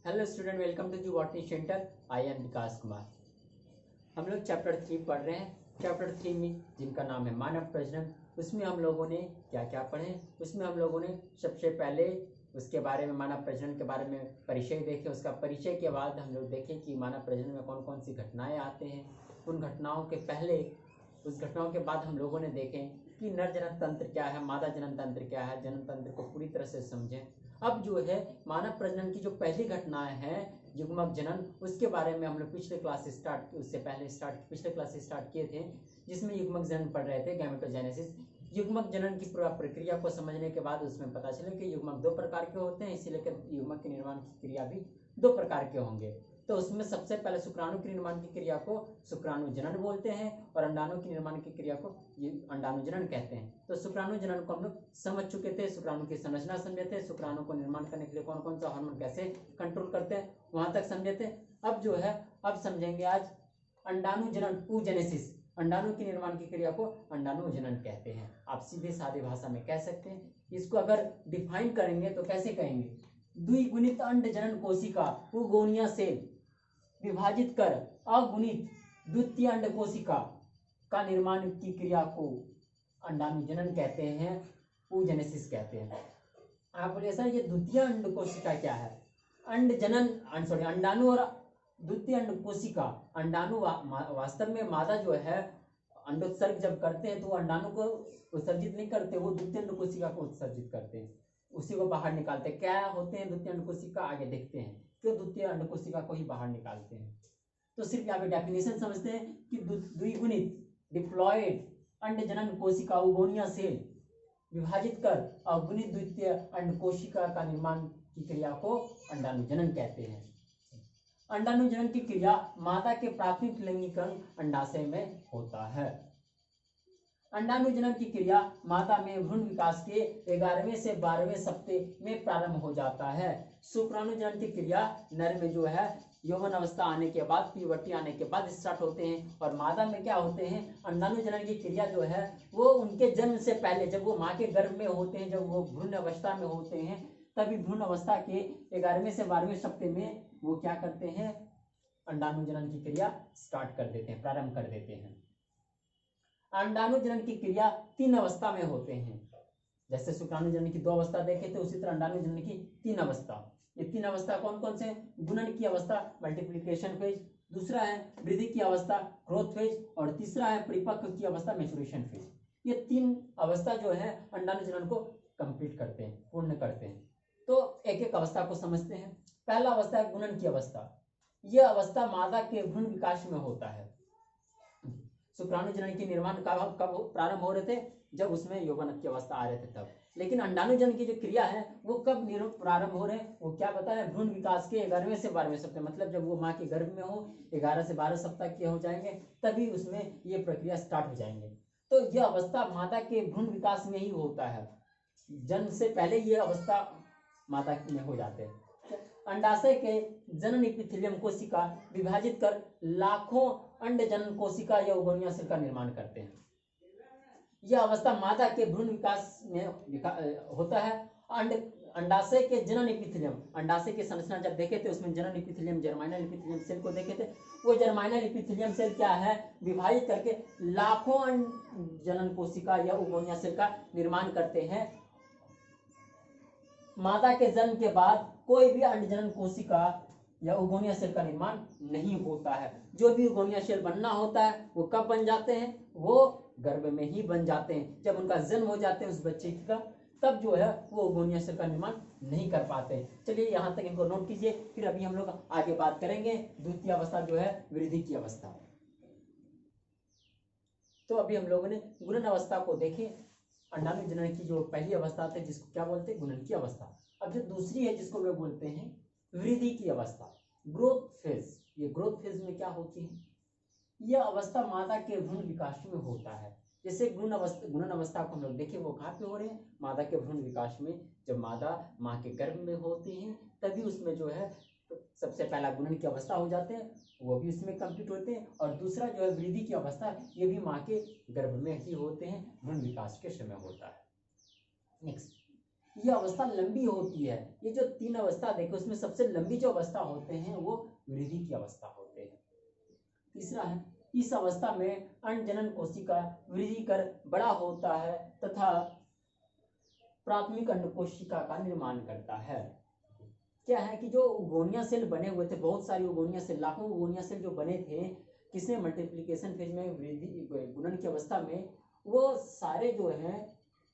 Hello student, welcome to the botany centre. I am Vikas Kumar. हम लोग chapter 3 पढ़ रहे हैं। चैप्टर 3 में जिनका नाम है मानव प्रजनन, उसमें हम लोगों ने क्या क्या पढ़े। उसमें हम लोगों ने सबसे पहले उसके बारे में, मानव प्रजनन के बारे में परिचय देखे। उसका परिचय के बाद हम लोग देखें कि मानव प्रजनन में कौन कौन सी घटनाएं आते हैं। उन घटनाओं के पहले, उस घटनाओं के बाद हम लोगों ने देखें कि नर जनन तंत्र क्या है, मादा जनन तंत्र क्या है। जनन तंत्र को पूरी तरह से समझें। अब जो है मानव प्रजनन की जो पहली घटनाएं हैं, युग्मक जनन, उसके बारे में हम लोग पिछले क्लास स्टार्ट किए थे, जिसमें युग्मक जनन पढ़ रहे थे, गैमेटोजेनेसिस। युग्मक जनन की पूरा प्रक्रिया को समझने के बाद उसमें पता चले कि युग्मक दो प्रकार के होते हैं, इसीलिए युग्मक के निर्माण की क्रिया भी दो प्रकार के होंगे। तो उसमें सबसे पहले शुक्राणु के निर्माण की क्रिया को शुक्राणु जनन बोलते हैं और अंडाणु की निर्माण की क्रिया को अंडाणु जनन कहते हैं। तो शुक्राणु जनन को हम लोग समझ चुके थे, शुक्राणु की संरचना समझे थे, शुक्राणु को निर्माण करने के लिए कौन कौन सा हार्मोन कैसे कंट्रोल करते हैं, वहां तक समझे थे। अब जो है, अब समझेंगे आज अंडाणु जनन, oogenesis। अंडाणु की निर्माण की क्रिया को अंडाणु जनन कहते हैं। आप सीधे सादे भाषा में कह सकते हैं। इसको अगर डिफाइन करेंगे तो कैसे कहेंगे? द्विगुणित अंड जनन कोशिका oogonia सेल विभाजित कर अगुणित द्वितीय अंड कोशिका का निर्माण की क्रिया को अंडाणु जनन कहते हैं, oogenesis कहते हैं। आप बोलिए सर ये द्वितीय अंड कोशिका क्या है? अंड जनन, अंडाणु और द्वितीय अंड कोशिका। अंडाणु वास्तव में मादा जो है अंडोत्सर्ग जब करते हैं तो वो अंडाणु को उत्सर्जित नहीं करते, वो द्वितीय अंड कोशिका को उत्सर्जित करते हैं, उसी को बाहर निकालते हैं। क्या होते हैं द्वितीय अंड कोशिका? आगे देखते हैं क्यों द्वितीय अंड कोशिका को ही बाहर निकालते हैं। तो सिर्फ यहाँ पे डेफिनेशन समझते हैं कि द्विगुणित डिप्लॉयड अंड जनन कोशिका oogonia सेल विभाजित कर अगुणित द्वितीय अंड कोशिका का निर्माण की क्रिया को अंडाणु जनन कहते हैं। अंडाणु जनन की क्रिया मादा के प्राथमिक लैंगिक अंग अंडाशय में होता है। अंडाणु जनन की क्रिया मादा में भ्रूण विकास के 11वें से 12वें सप्ताह में प्रारंभ हो जाता है। शुक्राणु जनन की क्रिया नर में जो है यौवन अवस्था आने के बाद, प्यूबर्टी आने के बाद स्टार्ट होते हैं। और मादा में क्या होते हैं? अंडाणु जनन की क्रिया जो है वो उनके जन्म से पहले, जब वो माँ के गर्भ में होते हैं, जब वो भ्रूण अवस्था में होते हैं, तभी भ्रूण अवस्था के 11वें से 12वें सप्ताह में वो क्या करते हैं? अंडाणु जनन की क्रिया स्टार्ट कर देते हैं, प्रारंभ कर देते हैं। अंडाणु जनन की क्रिया 3 अवस्था में होते हैं। जैसे शुक्राणु जनन की 2 अवस्था देखे थे, उसी तरह अंडाणु जनन की 3 अवस्था। ये 3 अवस्था कौन कौन से? गुणन की अवस्था, मल्टीप्लिकेशन फेज, दूसरा है वृद्धि की अवस्था, ग्रोथ फेज, और तीसरा है परिपक्व की अवस्था, मैच्योरेशन फेज। ये 3 अवस्था जो है अंडाणु जनन को कंप्लीट करते हैं, पूर्ण करते हैं। तो एक एक अवस्था को समझते हैं। पहला अवस्था है गुणन की अवस्था। यह अवस्था मादा के भ्रूण विकास में होता है। शुक्राणु जनन के निर्माण कब प्रारंभ हो रहे थे? जब उसमें यौवन की अवस्था आ रहे थे तब। लेकिन अंडाणु जनन की जो क्रिया है वो कब प्रारंभ हो रहे हैं? वो क्या बताया? भ्रूण विकास के 11वें से 12वें सप्ताह, मतलब जब वो माँ के गर्भ में हो, 11 से 12 सप्ताह के हो जाएंगे, तभी उसमें ये प्रक्रिया स्टार्ट हो जाएंगे। तो यह अवस्था मादा के भ्रूण विकास में ही होता है। जन्म से पहले ये अवस्था मादा में हो जाते हैं। अंडाशय के जनन इपिथेलियम कोशिका विभाजित कर लाखों अंड जनन कोशिका या oogonia सेल का निर्माण करते हैं। यह अवस्था मादा के भ्रूण विकास में होता है। अंडाशय के जनन इपिथेलियम, अंडाशय की संरचना जब देखे थे उसमें जनन इपिथेलियम, जर्माइनल इपिथेलियम सेल को देखे थे। वो जर्माइनल इपिथेलियम सेल क्या है? विभाजित करके लाखों अंड जनन कोशिका या oogonia सेल का निर्माण करते हैं। मादा के जन्म के बाद कोई भी अंडजनन कोशिका या oogonia सेल का निर्माण नहीं होता है। जो भी oogonia सेल बनना होता है वो कब बन जाते हैं? वो गर्भ में ही बन जाते हैं। जब उनका जन्म हो जाते हैं उस बच्चे का, तब जो है वो oogonia सेल का निर्माण नहीं कर पाते। चलिए यहाँ तक इनको नोट कीजिए, फिर अभी हम लोग आगे बात करेंगे द्वितीय अवस्था जो है वृद्धि की अवस्था। तो अभी हम लोगों ने गुणन अवस्था को देखे। अंडाणु जनन की जो पहली अवस्था थी जिसको क्या बोलते हैं? गुणन की अवस्था। अब जो दूसरी है जिसको लोग बोलते हैं वृद्धि की अवस्था, ग्रोथ फेज। ये ग्रोथ फेज में क्या होती है? यह अवस्था मादा के भ्रूण विकास में होता है। जैसे गुणन अवस्था को हम लोग देखें, वो कहाँ पे हो रहे हैं? मादा के भ्रूण विकास में। जब मादा माँ के गर्भ में होती है तभी उसमें जो है तो सबसे पहला गुणन की अवस्था हो जाते हैं, वो भी उसमें कंप्लीट होते हैं। और दूसरा जो है वृद्धि की अवस्था, ये भी माँ के गर्भ में ही होते हैं, भ्रूण विकास के समय होता है। नेक्स्ट, ये अवस्था लंबी होती है। ये जो 3 अवस्था देखे उसमें सबसे लंबी जो अवस्था होते हैं वो वृद्धि की अवस्था होते हैं। तीसरा है, इस अवस्था में अंडजनन कोशिका वृद्धि कर बड़ा होता है तथा प्राथमिक अंड कोशिका का निर्माण करता है। क्या है कि जो उगोनिया सेल बने हुए थे, बहुत सारी उगोनिया सेल, लाखों उगोनिया सेल जो बने थे किसमें, मल्टीप्लिकेशन फेज में, वृद्धि गुणन की अवस्था में, वो सारे जो हैं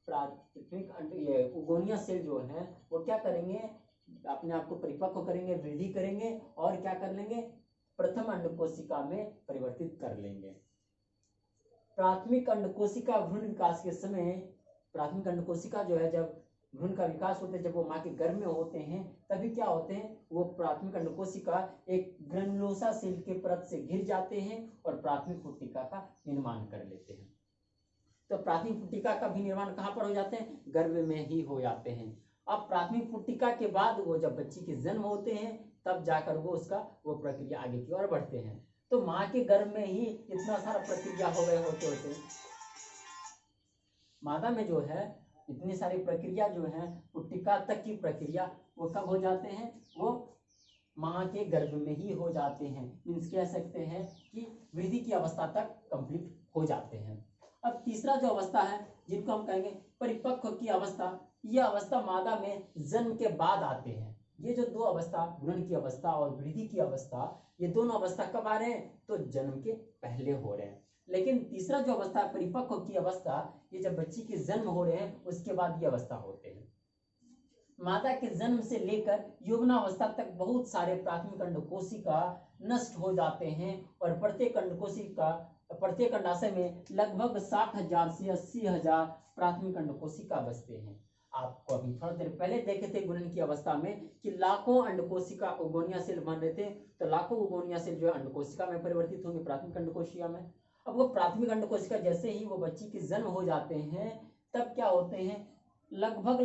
प्राथमिक अंड ये उगोनिया सेल जो हैं वो क्या करेंगे, अपने आप को परिपक्व करेंगे, वृद्धि करेंगे और क्या कर लेंगे, प्रथम अंड कोशिका में परिवर्तित कर लेंगे। प्राथमिक अंड कोशिका भ्रूण विकास के समय, प्राथमिक अंड कोशिका जो है जब भ्रूण का विकास होता है, जब वो माँ के गर्भ में होते हैं तभी क्या होते हैं, वो प्राथमिक अंड कोशिका एक ग्रैन्युलोसा सेल के परत से घिर जाते हैं और प्राथमिक पुट्टिका का निर्माण कर लेते हैं। तो प्राथमिक पुट्टिका का भी निर्माण कहाँ पर हो जाते हैं, गर्भ में ही हो जाते हैं। अब प्राथमिक पुट्टिका के बाद वो जब बच्ची के जन्म होते हैं तब जाकर वो उसका वो प्रक्रिया आगे की ओर बढ़ते हैं। तो माँ के गर्भ में ही इतना सारा प्रक्रिया हो गए होते मादा में जो है इतनी सारी प्रक्रिया जो है पुट्टिका तक की प्रक्रिया वो कब हो जाते हैं, वो माँ के गर्भ में ही हो जाते हैं। मीन्स कह सकते हैं कि वृद्धि की अवस्था तक कंप्लीट हो जाते हैं। अब तीसरा जो अवस्था है जिनको हम कहेंगे परिपक्व की अवस्था, यह अवस्था मादा में जन्म के बाद आते हैं। ये जो 2 अवस्था, गुणन की अवस्था और वृद्धि की अवस्था, ये दोनों अवस्था कब आ रहे हैं, तो जन्म के पहले हो रहे हैं। लेकिन तीसरा जो अवस्था है परिपक्व की अवस्था, ये जब बच्ची के जन्म हो रहे हैं उसके बाद ये अवस्था होते हैं। मादा के जन्म से लेकर यौवनावस्था तक बहुत सारे प्राथमिक अंड कोशिका नष्ट हो जाते हैं और प्रत्येक अंड कोशिका, प्रत्येक अंडाशय में लगभग 60,000 से 80,000 प्राथमिक अंड कोशिका बचते हैं। आपको अभी थोड़ा देर पहले देखे थे गुणन की अवस्था में कि लाखों अंड कोशिका उगोनिया सेल बन रहे थे, तो लाखों उगोनिया सेल जो अंड कोशिका में परिवर्तित होंगे प्राथमिक अंड कोशिका में। अब वो प्राथमिक अंड कोशिका जैसे ही वो बच्ची के जन्म हो जाते हैं तब क्या होते हैं, लगभग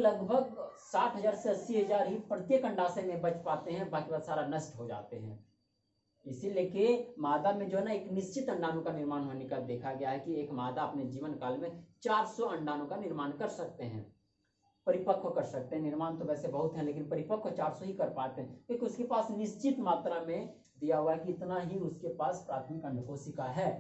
60,000 से 80,000 ही प्रत्येक अंडाशय में बच पाते हैं, बाकी बात सारा नष्ट हो जाते हैं। इसीलिए कि मादा में जो है ना एक निश्चित अंडाणु का निर्माण होने का देखा गया है कि एक मादा अपने जीवन काल में 400 अंडाणु का निर्माण कर सकते हैं, परिपक्व कर सकते हैं। निर्माण तो वैसे बहुत है लेकिन परिपक्व 400 ही कर पाते हैं, क्योंकि उसके पास निश्चित मात्रा में दिया हुआ है कि इतना ही उसके पास प्राथमिक अंड कोशिका है।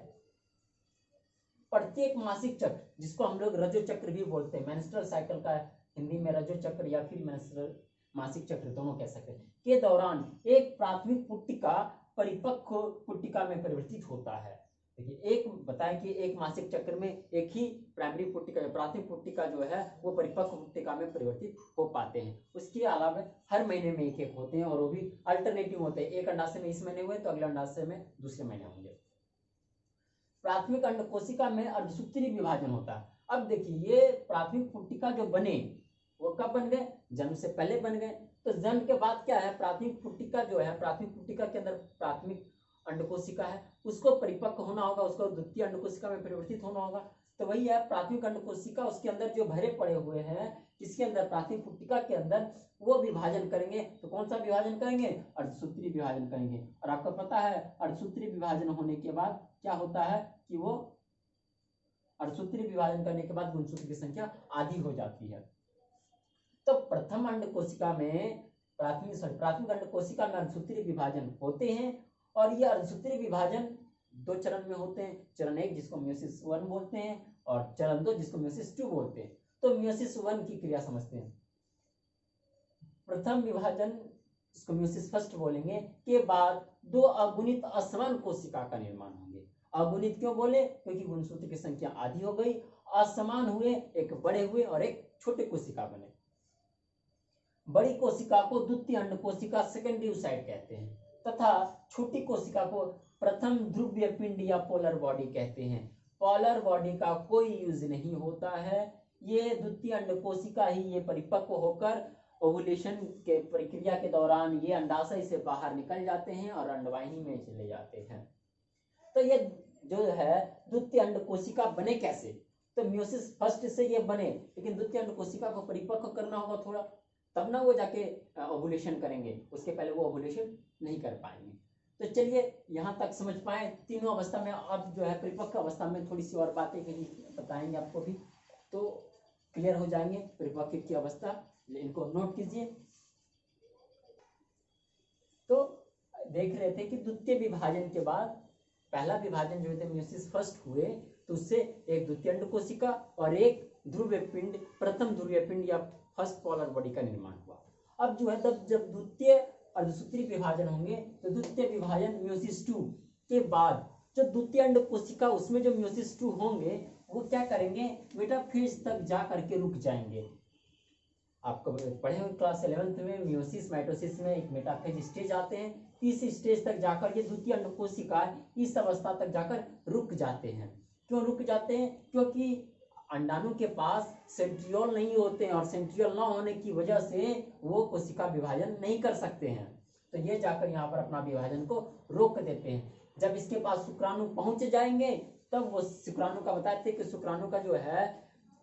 प्रत्येक मासिक चक्र, जिसको हम लोग रजो चक्र भी बोलते हैं, मेंस्ट्रुअल साइकिल का हिंदी में रजो चक्र या फिर मेंस्ट्रुअल मासिक चक्र दोनों कह सकते हैं, के दौरान एक प्राथमिक पुट्टिका परिपक्व पुट्टिका में परिवर्तित होता है। देखिए एक बताएं कि एक मासिक चक्र में एक ही प्राइमरी पुट्टिका, प्राथमिक पुट्टिका जो है वो परिपक्व पुट्टिका में परिवर्तित हो पाते हैं। उसके अलावा हर महीने में एक होते हैं और वो भी अल्टरनेटिव होते हैं, एक अंडाशय में इस महीने हुए तो अगले अंडाशय में दूसरे महीने होंगे। प्राथमिक अंड कोशिका में अर्धसूत्री विभाजन होता है। अब देखिए ये प्राथमिक पुट्टिका जो बने वो कब बन गए, जन्म से पहले बन गए। तो जन्म के बाद क्या है, प्राथमिक पुट्टिका जो है, प्राथमिक पुट्टिका के अंदर प्राथमिक अंड कोशिका है, उसको परिपक्व होना होगा, उसको द्वितीय अंड कोशिका में परिवर्तित होना होगा। तो वही है प्राथमिक अंड कोशिका, उसके अंदर जो भरे पड़े हुए हैं, किसके अंदर, प्राथमिक पुट्टिका के अंदर, वो विभाजन करेंगे। तो कौन सा विभाजन करेंगे, अर्धसूत्री विभाजन करेंगे। और आपको पता है अर्धसूत्री विभाजन होने के बाद क्या होता है कि वो अर्धसूत्री विभाजन करने के बाद गुणसूत्र की संख्या आधी हो जाती है। तो प्रथम अंड कोशिका में प्राथमिक अंड कोशिका में अर्धसूत्री विभाजन होते हैं और ये अर्धसूत्री विभाजन 2 चरण में होते हैं। चरण 1 जिसको मियोसिस 1 बोलते हैं और चरण 2 जिसको मियोसिस 2 बोलते हैं। तो मियोसिस 1 की क्रिया समझते हैं। प्रथम विभाजन इसको मियोसिस फर्स्ट बोलेंगे के बाद 2 अगुणित असमान कोशिका का निर्माण होंगे। अगुणित क्यों बोले, क्योंकि गुणसूत्र की संख्या आधी हो गई, असमान हुए, एक बड़े हुए और एक छोटे कोशिका बने। बड़ी कोशिका को द्वितीय अंड कोशिका सेकेंडरी साइट कहते हैं तथा छोटी कोशिका को प्रथम ध्रुवीय पिंड या पोलर बॉडी कहते हैं। पोलर बॉडी का कोई यूज नहीं होता है, ये द्वितीय अंड कोशिका ही ये परिपक्व होकर ओवुलेशन के प्रक्रिया के दौरान ये अंडाशय से बाहर निकल जाते हैं और अंडवाहिनी में चले जाते हैं। तो ये जो है द्वितीय अंड कोशिका बने कैसे, तो मियोसिस फर्स्ट से ये बने, लेकिन द्वितीय अंड कोशिका को परिपक्व करना होगा थोड़ा, तब ना वो जाके ओवुलेशन करेंगे, उसके पहले वो ओवुलेशन नहीं कर पाएंगे। तो चलिए यहाँ तक समझ पाए तीनों अवस्था में। अब जो है परिपक्व अवस्था में थोड़ी सी और बातें बताएंगे आपको भी, तो क्लियर हो जाएंगे परिपक्व की अवस्था। इनको नोट कीजिए। तो देख रहे थे कि द्वितीय विभाजन के बाद पहला विभाजन जो थे म्यूसिस फर्स्ट हुए, तो उससे एक द्वितीय अंड कोशिका और एक ध्रुवीय पिंड, प्रथम ध्रुवीय पिंड या फर्स्ट पोलर बॉडी का निर्माण हुआ। अब जो है तब जब द्वितीय अर्धसूत्री विभाजन होंगे तो द्वितीय विभाजन म्यूसिस 2 के बाद जो द्वितीय अंड कोशिका उसमें जो म्यूसिस 2 होंगे वो क्या करेंगे, मेटाफेज तक जा करके रुक जाएंगे। आपको पढ़े हुए क्लास 11th में मियोसिस माइटोसिस में एक मेटाफेज स्टेज आते हैं, इस स्टेज तक जाकर ये द्वितीय अंड कोशिका इस अवस्था तक जाकर रुक जाते हैं। क्यों रुक जाते हैं? क्योंकि अंडाणु के पास सेंट्रियोल नहीं होते हैं और सेंट्रियोल ना होने की वजह से वो कोशिका विभाजन नहीं कर सकते हैं, तो ये जाकर यहाँ पर अपना विभाजन को रोक देते हैं। जब इसके पास शुक्राणु पहुंच जाएंगे तब वो शुक्राणु का बताते हैं कि शुक्राणु का जो है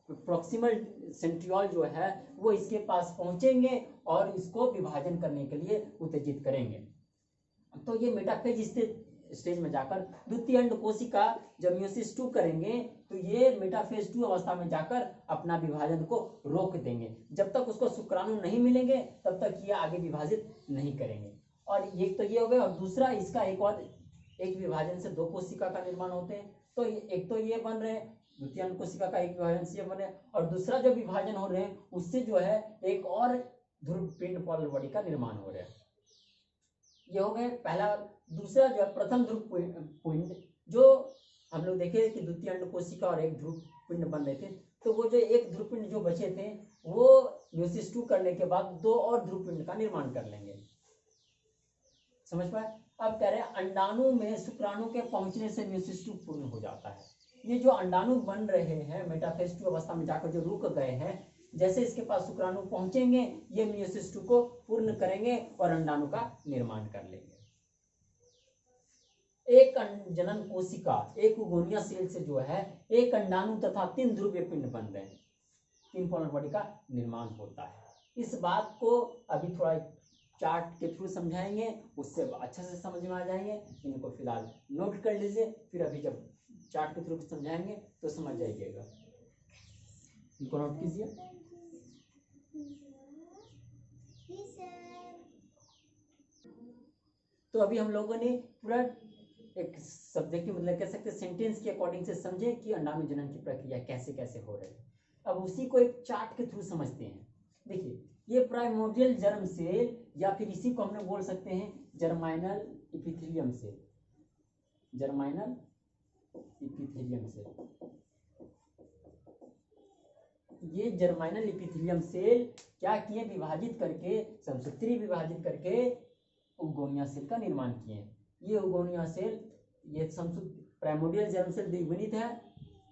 प्रोक्सिमल सेंट्रियोल जो है वो इसके पास पहुंचेंगे और इसको विभाजन करने के लिए उत्तेजित करेंगे। तो ये मेटाफेज स्टेज में जाकर द्वितीय अंड कोशिका जब म्यूसिस 2 करेंगे तो ये मेटाफेज 2 अवस्था में जाकर अपना विभाजन को रोक देंगे। जब तक उसको शुक्राणु नहीं मिलेंगे तब तक ये आगे विभाजित नहीं करेंगे। और एक तो ये हो गया, और दूसरा इसका एक विभाजन से दो कोशिका का निर्माण होते हैं। तो एक तो ये बन रहे हैं द्वितीय अंड कोशिका का एक विभाजन से बने, और दूसरा जो विभाजन हो रहे हैं उससे जो है एक और ध्रुव पिंड पोलर बॉडी का निर्माण हो रहा है। ये हो गए पहला। दूसरा जो है प्रथम ध्रुव पिंड, जो हम लोग देखे कि द्वितीय अंड कोशिका और एक ध्रुव पिंड बन रहे थे, तो वो जो एक ध्रुव पिंड जो बचे थे वो म्यूसिस 2 करने के बाद दो और ध्रुव पिंड का निर्माण कर लेंगे। समझ पाए? अब कह रहे हैं अंडाणु में शुक्राणु के पहुंचने से म्यूसिस 2 पूर्ण हो जाता है। ये जो अंडाणु बन रहे हैं मेटाफेज 2 अवस्था में जाकर जो रुक गए हैं, जैसे इसके पास शुक्राणु पहुंचेंगे ये म्यूसिस 2 को पूर्ण करेंगे और अंडाणु का निर्माण कर लेंगे। एक जनन कोशिका एक उगोनिया सेल से जो है एक अंडाणु तथा 3 ध्रुवीय पिंड बन रहे हैं, 3 पोलर बॉडी का निर्माण होता है। इस बात को अभी थोड़ा चार्ट के थ्रू समझाएंगे, उससे अच्छे से समझ में आ जाएंगे। इनको फिलहाल नोट कर लीजिए, फिर अभी जब चार्ट के थ्रू समझाएंगे तो समझ जाइएगा। इनको नोट कीजिए। तो अभी हम लोगों ने पूरा एक सब्जेक्ट मतलब कह सकते सेंटेंस के अकॉर्डिंग से समझे कि अंडाणु जनन की प्रक्रिया कैसे कैसे हो रही है। अब उसी को एक चार्ट के थ्रू समझते हैं। देखिए ये प्राइमोर्डियल जर्म सेल या फिर इसी को हम लोग बोल सकते हैं जर्माइनल इपिथेलियम सेल, जर्माइनल इपिथेलियम सेल। ये जर्माइनल इपिथेलियम सेल क्या किए, विभाजित करके समसूत्री विभाजित करके उगोनिया सेल का निर्माण किए। ये उगोनिया सेल ये प्राइमोर्डियल जर्म सेल द्विगुणित है,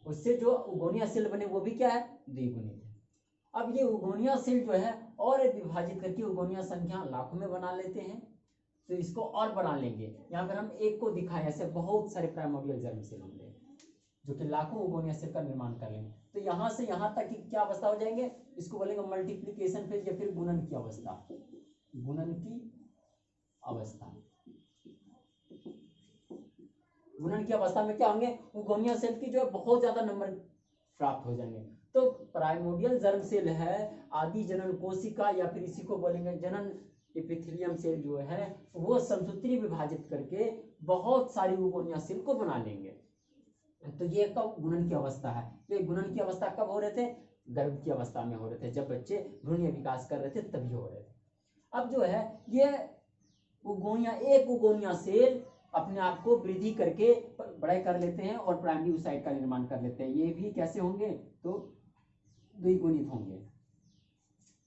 उससे जो उगोनिया सेल बने वो भी क्या है, द्विगुणित है। अब ये उगोनिया सेल जो है और विभाजित करके उगोनिया संख्या लाखों में बना लेते हैं, तो इसको और बना लेंगे। यहाँ पर हम एक को दिखाए, ऐसे बहुत सारे प्राइमोर्डियल जर्म सेल होंगे जो कि लाखों उगोनिया सेल का निर्माण कर लेंगे। तो यहाँ से यहाँ तक की क्या अवस्था हो जाएंगे, इसको बोलेंगे मल्टीप्लीकेशन फेज या फिर गुणन की अवस्था। गुणन की अवस्था, गुणन की अवस्था में क्या होंगे, उगोनिया सेल की जो है बहुत ज्यादा नंबर प्राप्त हो जाएंगे। तो प्राइमोर्डियल जर्म सेल है आदि जनन कोशिका या फिर इसी को बोलेंगे जनन एपिथेलियम सेल जो है वो समसूत्री विभाजित करके बहुत सारी उगोनिया सेल को बना लेंगे। तो ये कब गुणन की अवस्था है। ये गुणन की अवस्था कब हो रहे थे, गर्भ की अवस्था में हो रहे थे, जब बच्चे भ्रूणीय विकास कर रहे थे तभी हो रहे थे। अब जो है ये उगोनिया, एक उगोनिया सेल अपने आप को वृद्धि करके बड़े कर लेते हैं और प्राइमरी oocyte का निर्माण कर लेते हैं। ये भी कैसे होंगे, तो द्विगुणित होंगे,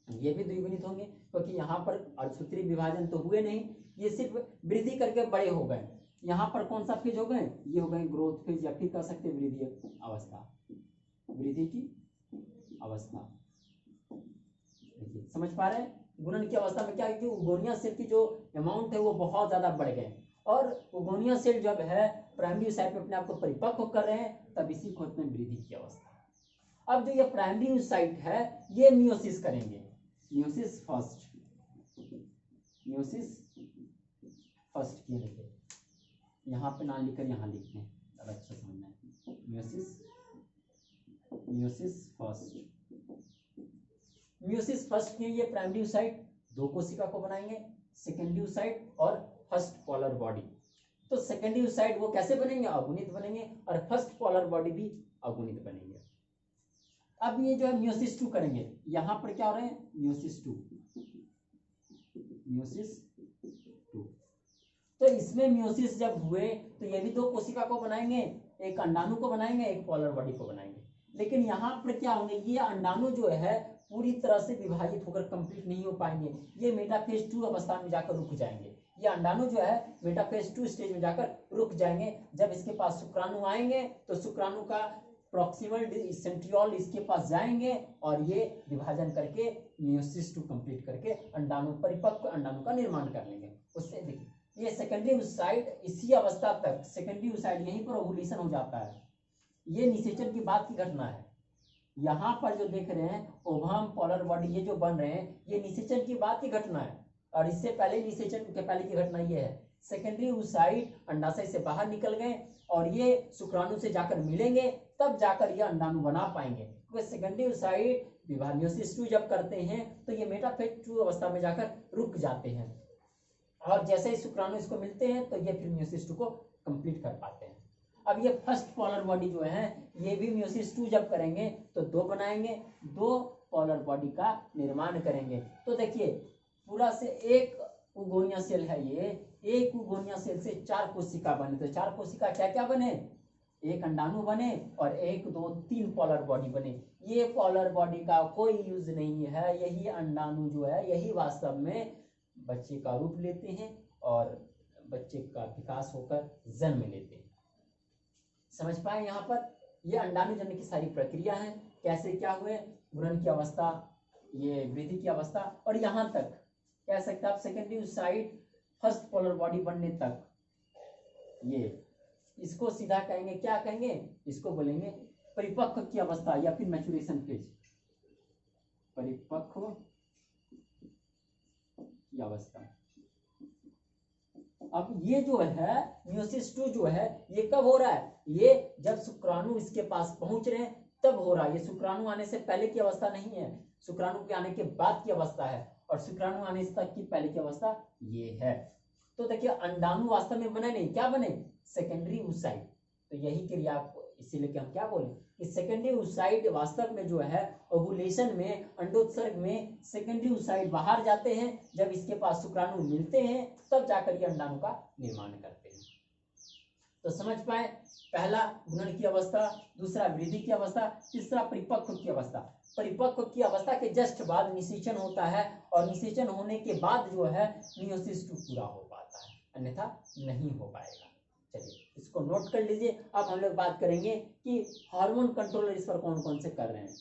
ये भी द्विगुणित होंगे क्योंकि यहाँ पर अर्धसूत्री विभाजन तो हुए नहीं, ये सिर्फ वृद्धि करके बड़े हो गए। यहाँ पर कौन सा फेज हो गए, ये हो गए ग्रोथ फेज या फिर कह सकते वृद्धि अवस्था, वृद्धि की अवस्था। देखिए समझ पा रहे हैं, गुणन की अवस्था में क्या है कि उगोनिया सेल की जो अमाउंट है वो बहुत ज्यादा बढ़ गए और उगोनिया सेल जब है प्राइमरी oocyte में अपने आप को परिपक्व कर रहे हैं तब इसी को होते हैं वृद्धि की अवस्था। अब जो ये प्राइमरी oocyte है ये मियोसिस करेंगे, मियोसिस फर्स्ट, मियोसिस फर्स्ट किए लिखे, यहाँ पे ना लिखकर यहाँ लिखते हैं ज़्यादा अच्छा समझना है। Meiosis, meiosis first, meiosis first के लिए प्राइमरी oocyte 2 कोशिका को बनाएंगे, सेकेंडरी oocyte और फर्स्ट पोलर बॉडी। तो सेकेंडरी oocyte वो कैसे बनेंगे, अगुणित बनेंगे, और फर्स्ट पोलर बॉडी भी अगुणित बनेंगे। अब ये जो है मियोसिस 2 करेंगे, यहां पर क्या हो रहे हैं, मियोसिस 2, मियोसिस 2। तो इसमें मियोसिस जब हुए तो ये भी 2 कोशिका को बनाएंगे, एक अंडाणु को बनाएंगे, एक पोलर बॉडी को बनाएंगे। लेकिन यहाँ पर क्या होंगे, ये अंडाणु जो है पूरी तरह से विभाजित होकर कंप्लीट नहीं हो पाएंगे, ये मेटाफेज 2 अवस्था में जाकर रुक जाएंगे। ये अंडाणु जो है मेटाफेज 2 स्टेज में जाकर रुक जाएंगे। जब इसके पास शुक्राणु आएंगे तो शुक्राणु का प्रॉक्सिमल सेंट्रियोल इसके पास जाएंगे और ये विभाजन करके मियोसिस 2 कंप्लीट करके अंडाणु, परिपक्व अंडाणु का निर्माण कर लेंगे। उससे देखिए ये सेकेंडरी oocyte इसी अवस्था तक, सेकेंडरी oocyte यहीं पर ओवुलेशन हो जाता है। ये निषेचन की बात की घटना है। यहाँ पर जो देख रहे हैं ओवम, पोलर बॉडी, ये जो बन रहे हैं ये निषेचन की बात की घटना है। और इससे पहले निषेचन के पहले की घटना ये है, सेकेंडरी oocyte अंडाशय से बाहर निकल गए और ये शुक्राणु से जाकर मिलेंगे, तब जाकर ये अंडाणु बना पाएंगे। क्योंकि सेकेंडरी oocyte मियोसिस 2 जब करते हैं तो ये मेटाफेज 2 अवस्था में जाकर रुक जाते हैं, और जैसे ही शुक्राणु इसको मिलते हैं तो ये फिर मियोसिस 2 को कंप्लीट कर पाते हैं। अब ये फर्स्ट पोलर बॉडी जो है ये भी मियोसिस 2 जब करेंगे तो 2 बनाएंगे, 2 पोलर बॉडी का निर्माण करेंगे। तो देखिए पूरा से एक उगोनिया सेल है ये, एक उगोनिया सेल से 4 कोशिका बने। तो 4 कोशिका क्या क्या बने, एक अंडाणु बने और 1 2 3 पोलर बॉडी बने। ये पोलर बॉडी का कोई यूज नहीं है, यही अंडाणु जो है यही वास्तव में बच्चे का रूप लेते हैं और बच्चे का विकास होकर जन्म लेते हैं। समझ पाए यहाँ पर ये अंडाणु जन्म की सारी प्रक्रिया है, कैसे क्या हुए, गुणन की अवस्था, ये वृद्धि की अवस्था, और यहाँ तक कह सकते आप secondary oocyte first polar body बनने तक। ये इसको सीधा कहेंगे, क्या कहेंगे, इसको बोलेंगे परिपक्व की अवस्था या फिर मैच्योरेशन फेज, परिपक्व की अवस्था। अब ये जो है मियोसिस 2 जो है ये कब हो रहा है, ये जब शुक्राणु इसके पास पहुंच रहे हैं तब हो रहा है। ये शुक्राणु आने से पहले की अवस्था नहीं है, शुक्राणु के आने के बाद की अवस्था है, और शुक्राणु आने तक की पहले की अवस्था ये है। तो देखिए अंडाणु वास्तव में बने नहीं, क्या बने, सेकेंडरी oocyte। तो यही क्रिया, इसीलिए कि हम क्या बोले कि सेकेंडरी oocyte वास्तव में जो है ओवुलेशन में, अंडोत्सर्ग में सेकेंडरी oocyte बाहर जाते हैं, जब इसके पास शुक्राणु मिलते हैं तब जाकर ये अंडाणु का निर्माण करते हैं। तो समझ पाए, पहला गुणन की अवस्था, दूसरा वृद्धि की अवस्था, तीसरा परिपक्व की अवस्था। परिपक्व की अवस्था के जस्ट बाद निषेचन होता है, और निषेचन होने के बाद जो है मियोसिस 2 पूरा हो पाता है, अन्यथा नहीं हो पाएगा। चलिए इसको नोट कर लीजिए। अब हम लोग बात करेंगे कि हार्मोन कंट्रोलर इस पर कौन कौन से कर रहे हैं।